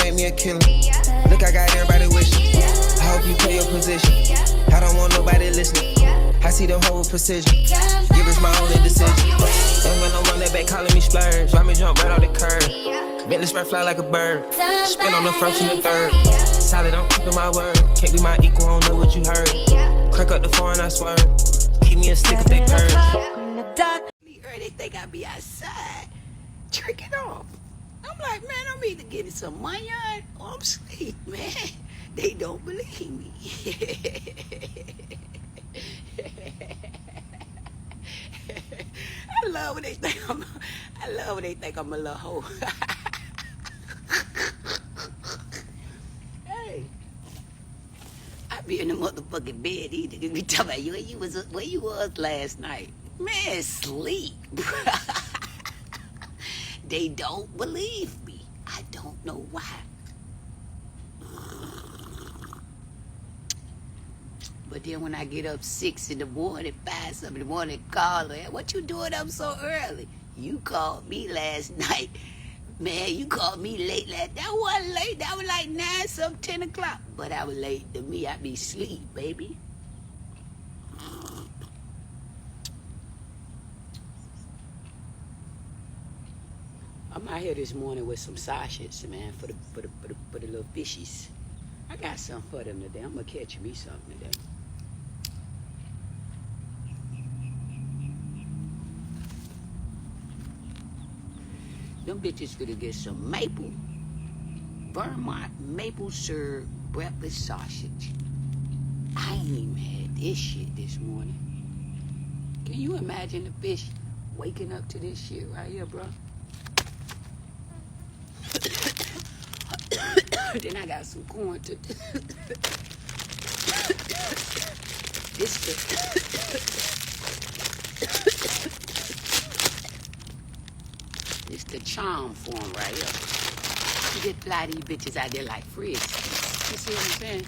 make me a killer. Look, I got everybody wishing. I hope you play your position. I don't want nobody listening. I see the whole precision. Give us my only decision. And when I'm on that back calling me splurge, why me jump right off the curb? Bentley spread fly like a bird. Spin on the first and the third. Solid, I'm keeping my word. Can't be my equal, I don't know what you heard. Crack up the phone, I swear. Keep me a stick of that curve. They think I be outside tricking off. I'm like, man, I'm either getting some money on or I'm asleep, man. They don't believe me. I love when they think I'm a little hoe. Hey, I be in the motherfucking bed either. They be talking about where you was last night. Man, sleep. They don't believe me. I don't know why. But then when I get up 6 in the morning, 5 something in the morning, call her, what you doing up so early? You called me last night. Man, you called me late last. That wasn't late. That was like 9 something, 10 o'clock. But I was late to me. I be sleep, baby. I'm out here this morning with some sausages, man, for the little fishies. I got something for them today. I'm gonna catch me something today. Them bitches gonna get some Vermont maple syrup breakfast sausage. I ain't even had this shit this morning. Can you imagine the fish waking up to this shit right here, bro? Then I got some corn to It's the charm form right here. You just fly these bitches out there like frisbees. You see what I'm saying?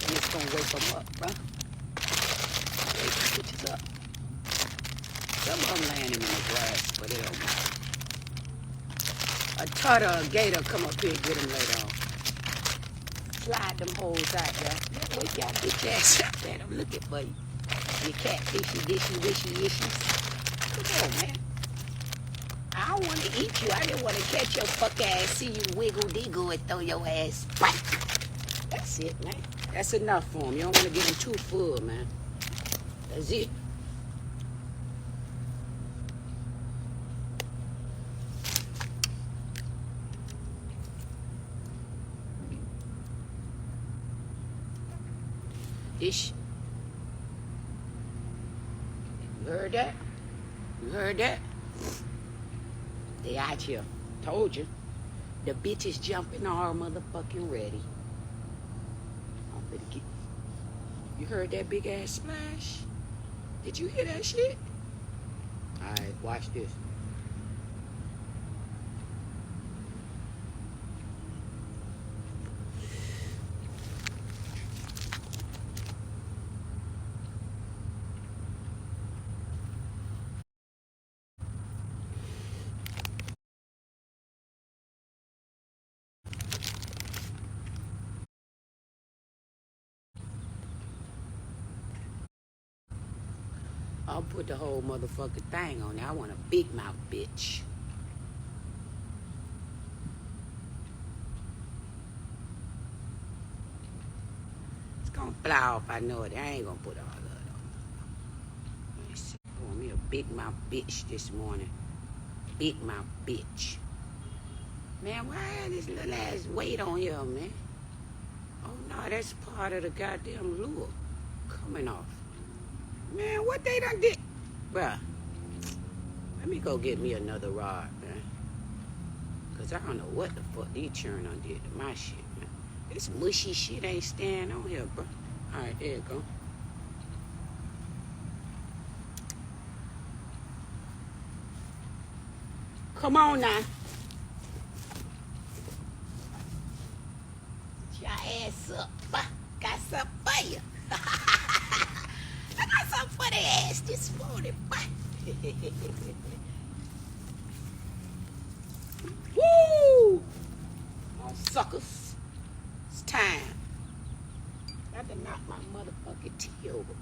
And it's gonna wake them up, bro. Wake these bitches up. Some of them landing in the grass, but it don't matter. A turtle or a gator come up here and get them later on. Slide them holes out there. Wake y'all bitch ass up there. I'm looking for you. You catfishy, dishy, wishy, ishies. Come on, man. I don't want to eat you. I just want to catch your fuck ass, see you wiggle diggle and throw your ass back. That's it, man. That's enough for them. You don't want to get them too full, man. That's it. Ish. You heard that? You heard that? They out here. Told you. The bitch is jumping all motherfucking ready. I'm gonna get. You heard that big ass splash? Did you hear that shit? Alright, watch this. I'll put the whole motherfucking thing on there. I want a big mouth bitch. It's gonna fly off, I know it. I ain't gonna put all of it on. Let me see. I want me a big mouth bitch this morning. Big mouth bitch. Man, why is this little ass weight on here, man? Oh no, that's part of the goddamn lure coming off. Man, what they done did? Bruh, let me go get me another rod, man. Cause I don't know what the fuck these churn on did to my shit, man. This mushy shit ain't staying on here, bro. Alright, there you go. Come on now. Get your ass up. Got something for you. I got something for the ass this morning. Woo! Fucking tea over.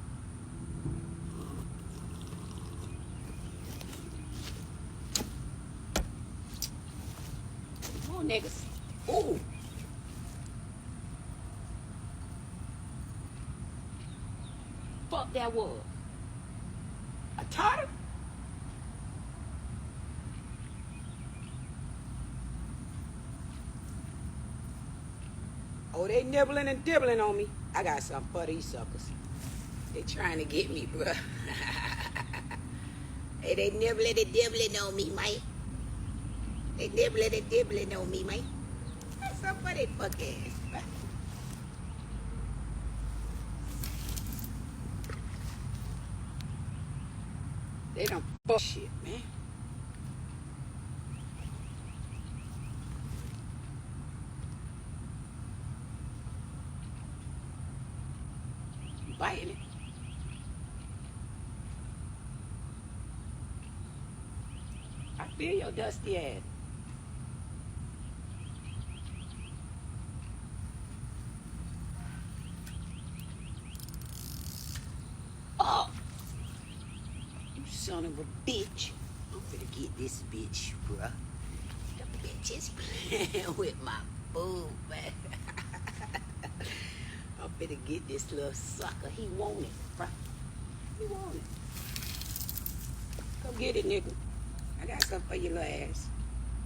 Come on, niggas. Ooh. Fuck that was. A tartar? Oh, they nibbling and dibbling on me. I got something for these suckers. They trying to get me, bruh. Hey, they nibbling and dibbling on me, mate. They nibbling and dibbling on me, mate. That's something for they fuck ass, bruh. They don't fuck shit, man. You biting it. I feel your dusty ass. Oh! You son of a bitch. I'm finna get this bitch, bruh. The bitch is playing with my boob, man. I'm finna get this little sucker. He want it, bruh. He want it. Come get it, nigga. I got something for your little ass.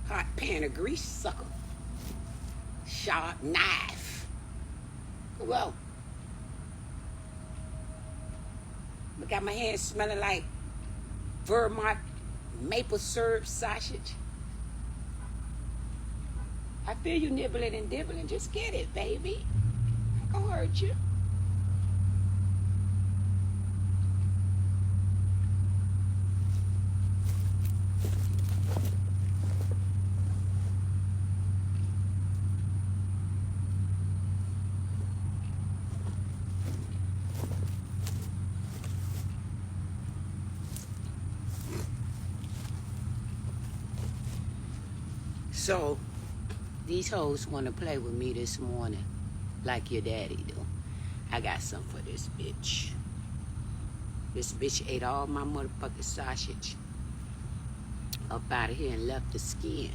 Hot pan of grease, sucker. Sharp knife. Come on. I got my hands smelling like Vermont maple syrup sausage. I feel you nibbling and dibbling. Just get it, baby. Ain't gonna hurt you. So, these hoes want to play with me this morning like your daddy do. I got something for this bitch. This bitch ate all my motherfucking sausage up out of here and left the skin.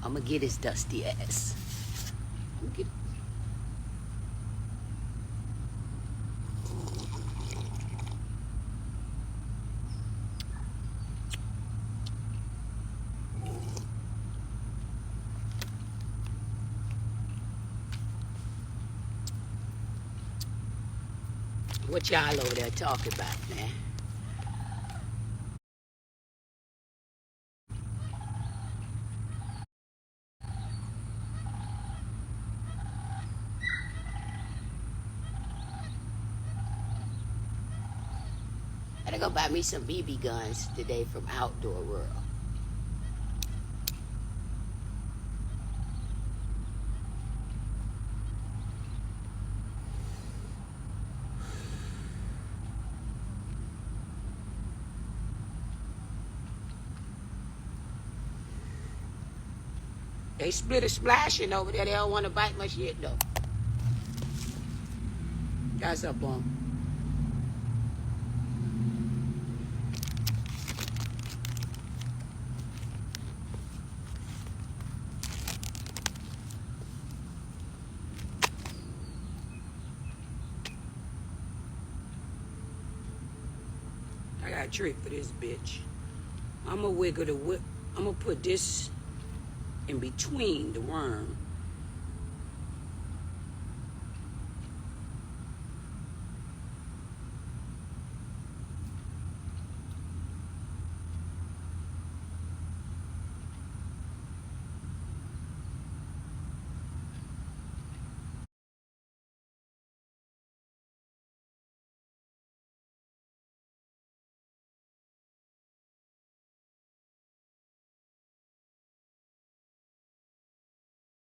I'm going to get his dusty ass. I'm going to get what y'all over there talking about, man? I gotta go buy me some BB guns today from Outdoor World. They split a splashing over there. They don't want to bite my shit, though. That's up on. I got a trick for this bitch. I'm gonna wiggle the whip. I'm gonna put this in between the worm